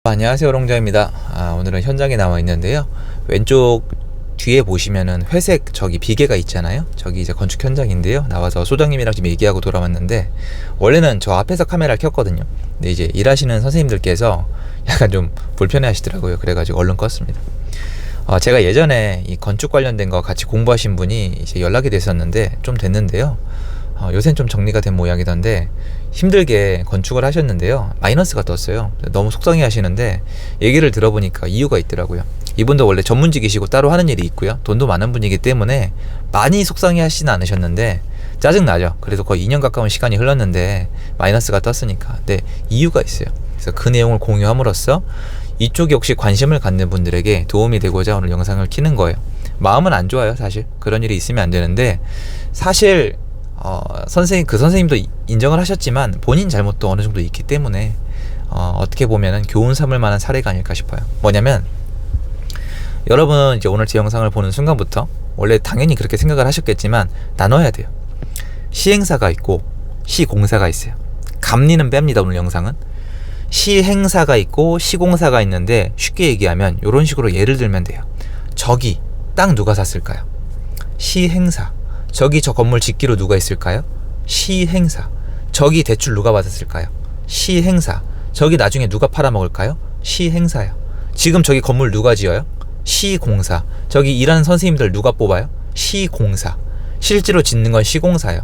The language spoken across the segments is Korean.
안녕하세요, 롱자입니다. 오늘은 현장에 나와 있는데요. 왼쪽 뒤에 보시면은 회색 저기 비계가 있잖아요. 저기 이제 건축 현장인데요. 나와서 소장님이랑 지금 얘기하고 돌아왔는데, 원래는 저 앞에서 카메라를 켰거든요. 근데 이제 일하시는 선생님들께서 약간 좀 불편해 하시더라고요. 그래가지고 얼른 껐습니다. 제가 예전에 이 건축 관련된 거 같이 공부하신 분이 이제 연락이 됐었는데 좀 됐는데요. 요새는 좀 정리가 된 모양이던데, 힘들게 건축을 하셨는데요, 마이너스가 떴어요. 너무 속상해 하시는데, 얘기를 들어보니까 이유가 있더라고요. 이분도 원래 전문직이시고 따로 하는 일이 있고요, 돈도 많은 분이기 때문에 많이 속상해 하시진 않으셨는데 짜증나죠. 그래도 거의 2년 가까운 시간이 흘렀는데 마이너스가 떴으니까. 근데 이유가 있어요. 그래서 그 내용을 공유함으로써 이쪽에 혹시 관심을 갖는 분들에게 도움이 되고자 오늘 영상을 키는 거예요. 마음은 안 좋아요. 사실 그런 일이 있으면 안 되는데, 사실 그 선생님도 인정을 하셨지만 본인 잘못도 어느 정도 있기 때문에 어떻게 보면은 교훈 삼을 만한 사례가 아닐까 싶어요. 뭐냐면, 여러분은 이제 오늘 제 영상을 보는 순간부터 원래 당연히 그렇게 생각을 하셨겠지만 나눠야 돼요. 시행사가 있고 시공사가 있어요. 감리는 뺍니다. 오늘 영상은 시행사가 있고 시공사가 있는데, 쉽게 얘기하면 이런 식으로 예를 들면 돼요. 저기 땅 누가 샀을까요? 시행사. 저기 저 건물 짓기로 누가 있을까요? 시행사. 저기 대출 누가 받았을까요? 시행사. 저기 나중에 누가 팔아먹을까요? 시행사요. 지금 저기 건물 누가 지어요? 시공사. 저기 일하는 선생님들 누가 뽑아요? 시공사. 실제로 짓는 건 시공사요.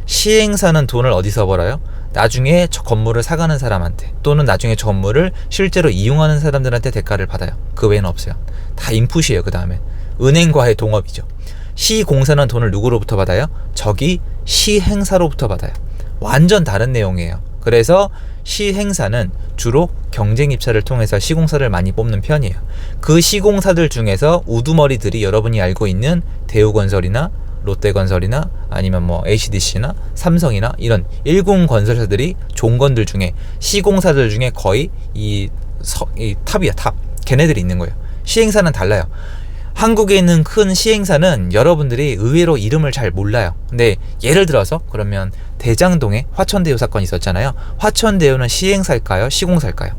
시행사는 돈을 어디서 벌어요? 나중에 저 건물을 사가는 사람한테, 또는 나중에 저 건물을 실제로 이용하는 사람들한테 대가를 받아요. 그 외에는 없어요. 다 인풋이에요. 그 다음에 은행과의 동업이죠. 시공사는 돈을 누구로부터 받아요? 저기 시행사로부터 받아요. 완전 다른 내용이에요. 그래서 시행사는 주로 경쟁 입찰을 통해서 시공사를 많이 뽑는 편이에요. 그 시공사들 중에서 우두머리들이 여러분이 알고 있는 대우건설이나 롯데건설이나 아니면 뭐 HDC나 삼성이나 이런 일군건설사들이 종건들 중에, 시공사들 중에 거의 이 탑이야, 탑. 걔네들이 있는 거예요. 시행사는 달라요. 한국에 있는 큰 시행사는 여러분들이 의외로 이름을 잘 몰라요. 근데 예를 들어서 그러면 대장동에 화천대유 사건이 있었잖아요. 화천대유는 시행사일까요? 시공사일까요?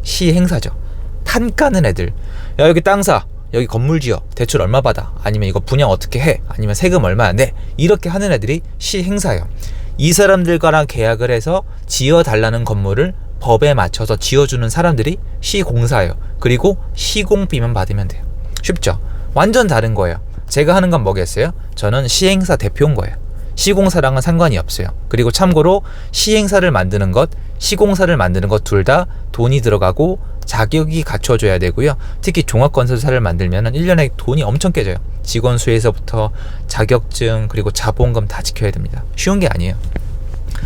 시행사죠. 탄 까는 애들. 야, 여기 땅 사. 여기 건물 지어. 대출 얼마 받아. 아니면 이거 분양 어떻게 해. 아니면 세금 얼마야 내. 이렇게 하는 애들이 시행사예요. 이 사람들과랑 계약을 해서 지어달라는 건물을 법에 맞춰서 지어주는 사람들이 시공사예요. 그리고 시공비만 받으면 돼요. 쉽죠? 완전 다른 거예요. 제가 하는 건 뭐겠어요? 저는 시행사 대표인 거예요. 시공사랑은 상관이 없어요. 그리고 참고로 시행사를 만드는 것, 시공사를 만드는 것 둘 다 돈이 들어가고 자격이 갖춰져야 되고요. 특히 종합건설사를 만들면 1년에 돈이 엄청 깨져요. 직원 수에서부터 자격증, 그리고 자본금 다 지켜야 됩니다. 쉬운 게 아니에요.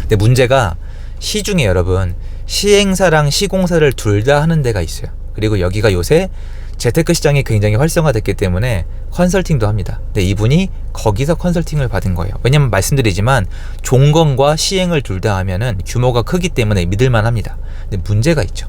근데 문제가, 시중에 여러분 시행사랑 시공사를 둘 다 하는 데가 있어요. 그리고 여기가 요새 재테크 시장이 굉장히 활성화됐기 때문에 컨설팅도 합니다. 근데 이분이 거기서 컨설팅을 받은 거예요. 왜냐면 말씀드리지만 종건과 시행을 둘 다 하면은 규모가 크기 때문에 믿을만 합니다. 근데 문제가 있죠.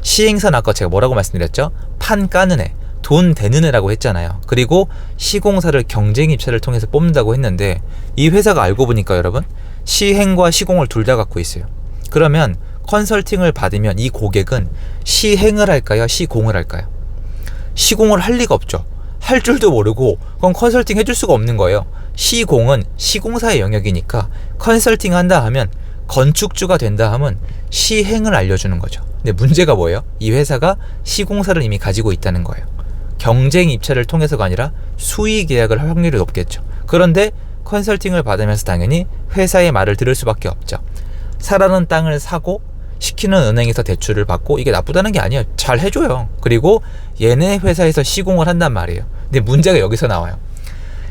시행사는 아까 제가 뭐라고 말씀드렸죠? 판 까는 애, 돈 되는 애라고 했잖아요. 그리고 시공사를 경쟁 입찰을 통해서 뽑는다고 했는데, 이 회사가 알고 보니까 여러분 시행과 시공을 둘 다 갖고 있어요. 그러면 컨설팅을 받으면 이 고객은 시행을 할까요? 시공을 할까요? 시공을 할 리가 없죠. 할 줄도 모르고 그건 컨설팅 해줄 수가 없는 거예요. 시공은 시공사의 영역이니까 컨설팅 한다 하면, 건축주가 된다 하면 시행을 알려주는 거죠. 근데 문제가 뭐예요? 이 회사가 시공사를 이미 가지고 있다는 거예요. 경쟁 입찰을 통해서가 아니라 수의 계약을 할 확률이 높겠죠. 그런데 컨설팅을 받으면서 당연히 회사의 말을 들을 수밖에 없죠. 사라는 땅을 사고 시키는 은행에서 대출을 받고, 이게 나쁘다는 게 아니에요. 잘 해줘요. 그리고 얘네 회사에서 시공을 한단 말이에요. 근데 문제가 여기서 나와요.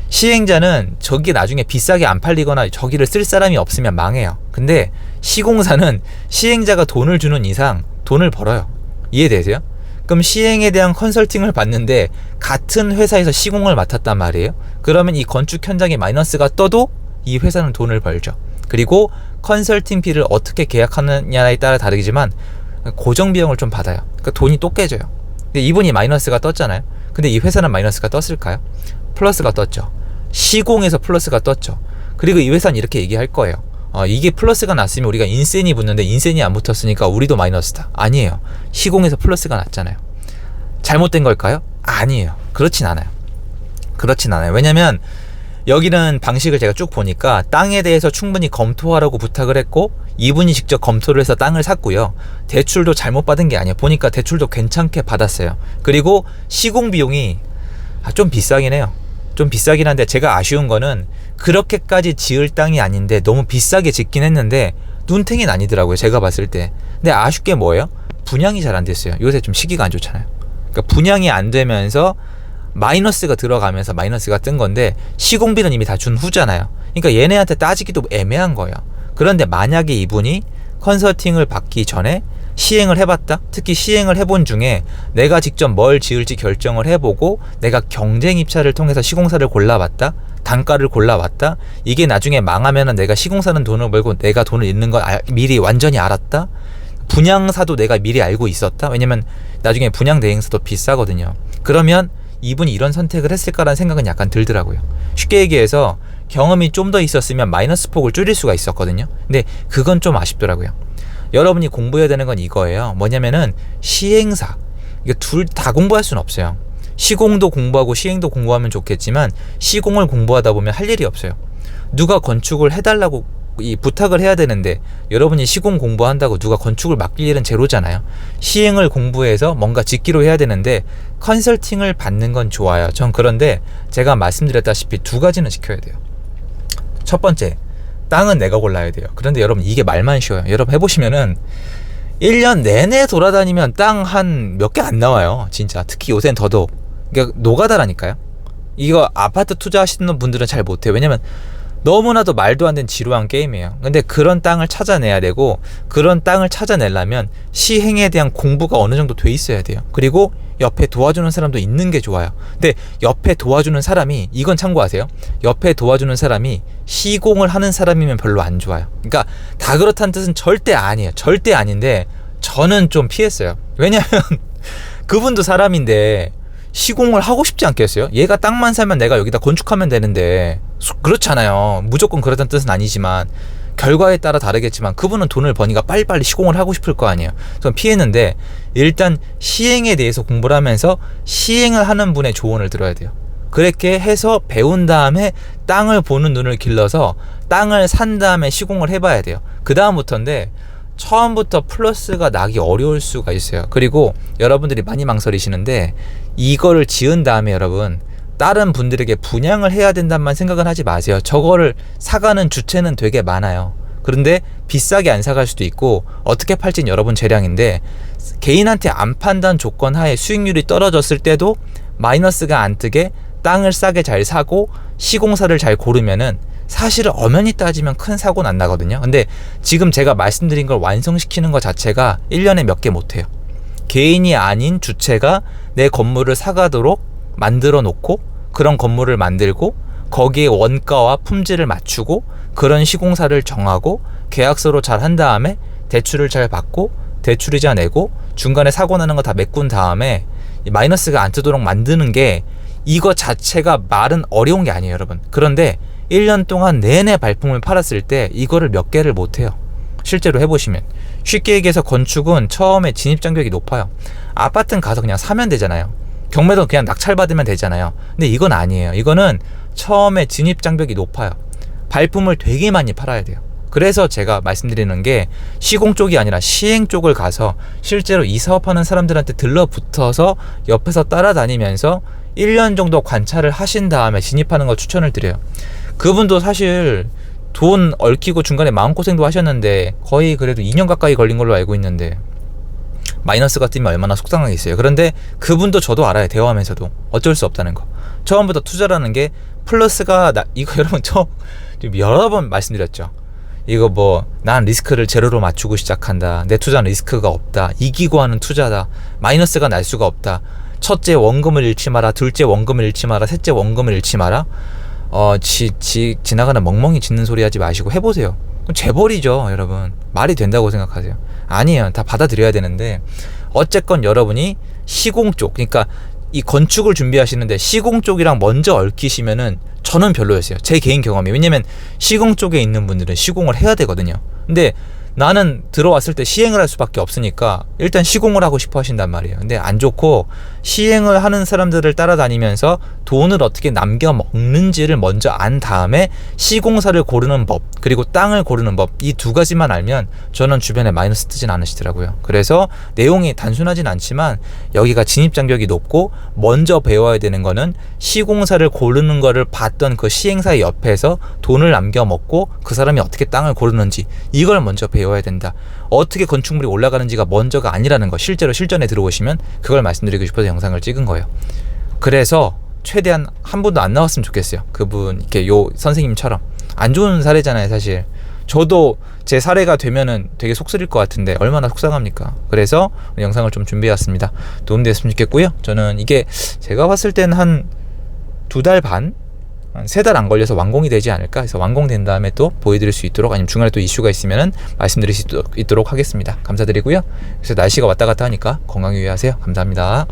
시행자는 저기 나중에 비싸게 안 팔리거나 저기를 쓸 사람이 없으면 망해요. 근데 시공사는 시행자가 돈을 주는 이상 돈을 벌어요. 이해되세요? 그럼 시행에 대한 컨설팅을 받는데 같은 회사에서 시공을 맡았단 말이에요. 그러면 이 건축 현장에 마이너스가 떠도 이 회사는 돈을 벌죠. 그리고 컨설팅 비를 어떻게 계약하느냐에 따라 다르지만 고정 비용을 좀 받아요. 그러니까 돈이 또 깨져요. 근데 이분이 마이너스가 떴잖아요. 근데 이 회사는 마이너스가 떴을까요? 플러스가 떴죠. 시공에서 플러스가 떴죠. 그리고 이 회사는 이렇게 얘기할 거예요. 이게 플러스가 났으면 우리가 인센이 붙는데 인센이 안 붙었으니까 우리도 마이너스다. 아니에요. 시공에서 플러스가 났잖아요. 잘못된 걸까요? 아니에요. 그렇진 않아요. 왜냐면 여기는 방식을 제가 쭉 보니까 땅에 대해서 충분히 검토하라고 부탁을 했고 이분이 직접 검토를 해서 땅을 샀고요. 대출도 잘못 받은 게 아니에요. 보니까 대출도 괜찮게 받았어요. 그리고 시공 비용이 좀 비싸긴 해요. 좀 비싸긴 한데 제가 아쉬운 거는 그렇게까지 지을 땅이 아닌데 너무 비싸게 짓긴 했는데 눈탱이는 아니더라고요. 제가 봤을 때. 근데 아쉽게 뭐예요? 분양이 잘 안 됐어요. 요새 좀 시기가 안 좋잖아요. 그러니까 분양이 안 되면서 마이너스가 들어가면서 마이너스가 뜬 건데 시공비는 이미 다 준 후잖아요. 그러니까 얘네한테 따지기도 애매한 거예요. 그런데 만약에 이분이 컨설팅을 받기 전에 시행을 해봤다? 특히 시행을 해본 중에 내가 직접 뭘 지을지 결정을 해보고 내가 경쟁 입찰을 통해서 시공사를 골라봤다? 단가를 골라봤다? 이게 나중에 망하면은 내가 시공사는 돈을 벌고 내가 돈을 잃는 걸 미리 완전히 알았다? 분양사도 내가 미리 알고 있었다? 왜냐면 나중에 분양 대행사도 비싸거든요. 그러면 이분이 이런 선택을 했을까라는 생각은 약간 들더라고요. 쉽게 얘기해서 경험이 좀 더 있었으면 마이너스 폭을 줄일 수가 있었거든요. 근데 그건 좀 아쉽더라고요. 여러분이 공부해야 되는 건 이거예요. 뭐냐면은 시행사, 이게 둘 다 공부할 수는 없어요. 시공도 공부하고 시행도 공부하면 좋겠지만 시공을 공부하다 보면 할 일이 없어요. 누가 건축을 해달라고 부탁을 해야 되는데 여러분이 시공 공부한다고 누가 건축을 맡길 일은 제로잖아요. 시행을 공부해서 뭔가 짓기로 해야 되는데 컨설팅을 받는 건 좋아요. 전 그런데 제가 말씀드렸다시피 두 가지는 지켜야 돼요. 첫 번째, 땅은 내가 골라야 돼요. 그런데 여러분 이게 말만 쉬워요. 여러분 해보시면은 1년 내내 돌아다니면 땅 한 몇 개 안 나와요. 진짜 특히 요새는 더더욱. 그러니까 노가다라니까요. 이거 아파트 투자하시는 분들은 잘 못해요. 왜냐면 너무나도 말도 안 되는 지루한 게임이에요. 근데 그런 땅을 찾아내야 되고 그런 땅을 찾아내려면 시행에 대한 공부가 어느 정도 돼 있어야 돼요. 그리고 옆에 도와주는 사람도 있는 게 좋아요. 근데 옆에 도와주는 사람이, 이건 참고하세요. 옆에 도와주는 사람이 시공을 하는 사람이면 별로 안 좋아요. 그러니까 다 그렇다는 뜻은 절대 아니에요. 절대 아닌데 저는 좀 피했어요. 왜냐면 그분도 사람인데 시공을 하고 싶지 않겠어요? 얘가 땅만 사면 내가 여기다 건축하면 되는데, 그렇잖아요. 무조건 그렇다는 뜻은 아니지만 결과에 따라 다르겠지만 그분은 돈을 버니까 빨리빨리 시공을 하고 싶을 거 아니에요. 전 피했는데 일단 시행에 대해서 공부를 하면서 시행을 하는 분의 조언을 들어야 돼요. 그렇게 해서 배운 다음에 땅을 보는 눈을 길러서 땅을 산 다음에 시공을 해봐야 돼요. 그 다음부터인데 처음부터 플러스가 나기 어려울 수가 있어요. 그리고 여러분들이 많이 망설이시는데 이거를 지은 다음에 여러분 다른 분들에게 분양을 해야 된다만 생각은 하지 마세요. 저거를 사가는 주체는 되게 많아요. 그런데 비싸게 안 사갈 수도 있고 어떻게 팔진 여러분 재량인데 개인한테 안 판단 조건 하에 수익률이 떨어졌을 때도 마이너스가 안 뜨게 땅을 싸게 잘 사고 시공사를 잘 고르면은 사실은 엄연히 따지면 큰 사고는 안 나거든요. 근데 지금 제가 말씀드린 걸 완성시키는 것 자체가 1년에 몇 개 못해요. 개인이 아닌 주체가 내 건물을 사가도록 만들어 놓고 그런 건물을 만들고 거기에 원가와 품질을 맞추고 그런 시공사를 정하고 계약서로 잘 한 다음에 대출을 잘 받고 대출이자 내고 중간에 사고 나는 거 다 메꾼 다음에 마이너스가 안 뜨도록 만드는 게 이거 자체가 말은 어려운 게 아니에요, 여러분. 그런데 1년 동안 내내 발품을 팔았을 때 이거를 몇 개를 못해요. 실제로 해보시면. 쉽게 얘기해서 건축은 처음에 진입장벽이 높아요. 아파트는 가서 그냥 사면 되잖아요. 경매도 그냥 낙찰받으면 되잖아요. 근데 이건 아니에요. 이거는 처음에 진입장벽이 높아요. 발품을 되게 많이 팔아야 돼요. 그래서 제가 말씀드리는 게 시공 쪽이 아니라 시행 쪽을 가서 실제로 이 사업하는 사람들한테 들러붙어서 옆에서 따라다니면서 1년 정도 관찰을 하신 다음에 진입하는 걸 추천을 드려요. 그분도 사실 돈 얽히고 중간에 마음고생도 하셨는데 거의 그래도 2년 가까이 걸린 걸로 알고 있는데 마이너스가 뜨면 얼마나 속상하겠어요. 그런데 그분도 저도 알아요. 대화하면서도 어쩔 수 없다는 거. 처음부터 투자라는 게 플러스가 이거 여러분 저 여러 번 말씀드렸죠. 이거 뭐 난 리스크를 제로로 맞추고 시작한다. 내 투자는 리스크가 없다. 이기고 하는 투자다. 마이너스가 날 수가 없다. 첫째 원금을 잃지 마라. 둘째 원금을 잃지 마라. 셋째 원금을 잃지 마라. 지나가는 멍멍이 짖는 소리 하지 마시고 해보세요. 재벌이죠, 여러분. 말이 된다고 생각하세요? 아니에요. 다 받아들여야 되는데 어쨌건 여러분이 시공 쪽, 그러니까 이 건축을 준비하시는데 시공 쪽이랑 먼저 얽히시면은 저는 별로였어요. 제 개인 경험이. 왜냐면 시공 쪽에 있는 분들은 시공을 해야 되거든요. 근데 나는 들어왔을 때 시행을 할 수밖에 없으니까 일단 시공을 하고 싶어 하신단 말이에요. 근데 안 좋고, 시행을 하는 사람들을 따라다니면서 돈을 어떻게 남겨 먹는지를 먼저 안 다음에 시공사를 고르는 법, 그리고 땅을 고르는 법, 이 두 가지만 알면 저는 주변에 마이너스 뜨진 않으시더라고요. 그래서 내용이 단순하진 않지만 여기가 진입장벽이 높고, 먼저 배워야 되는 거는 시공사를 고르는 거를 봤던 그 시행사의 옆에서 돈을 남겨 먹고 그 사람이 어떻게 땅을 고르는지, 이걸 먼저 배워야 된다. 어떻게 건축물이 올라가는지가 먼저가 아니라는 거, 실제로 실전에 들어오시면 그걸 말씀드리고 싶어서 영상을 찍은 거예요. 그래서 최대한 한 분도 안 나왔으면 좋겠어요. 그분 이렇게 요 선생님처럼. 안 좋은 사례잖아요, 사실. 저도 제 사례가 되면은 되게 속쓰릴 것 같은데 얼마나 속상합니까. 그래서 영상을 좀 준비해왔습니다. 도움됐으면 좋겠고요. 저는 이게 제가 봤을 때는 한 2달 반? 한 3달 안 걸려서 완공이 되지 않을까 해서, 완공된 다음에 또 보여드릴 수 있도록, 아니면 중간에 또 이슈가 있으면은 말씀드릴 수 있도록 하겠습니다. 감사드리고요. 그래서 날씨가 왔다 갔다 하니까 건강 유의하세요. 감사합니다.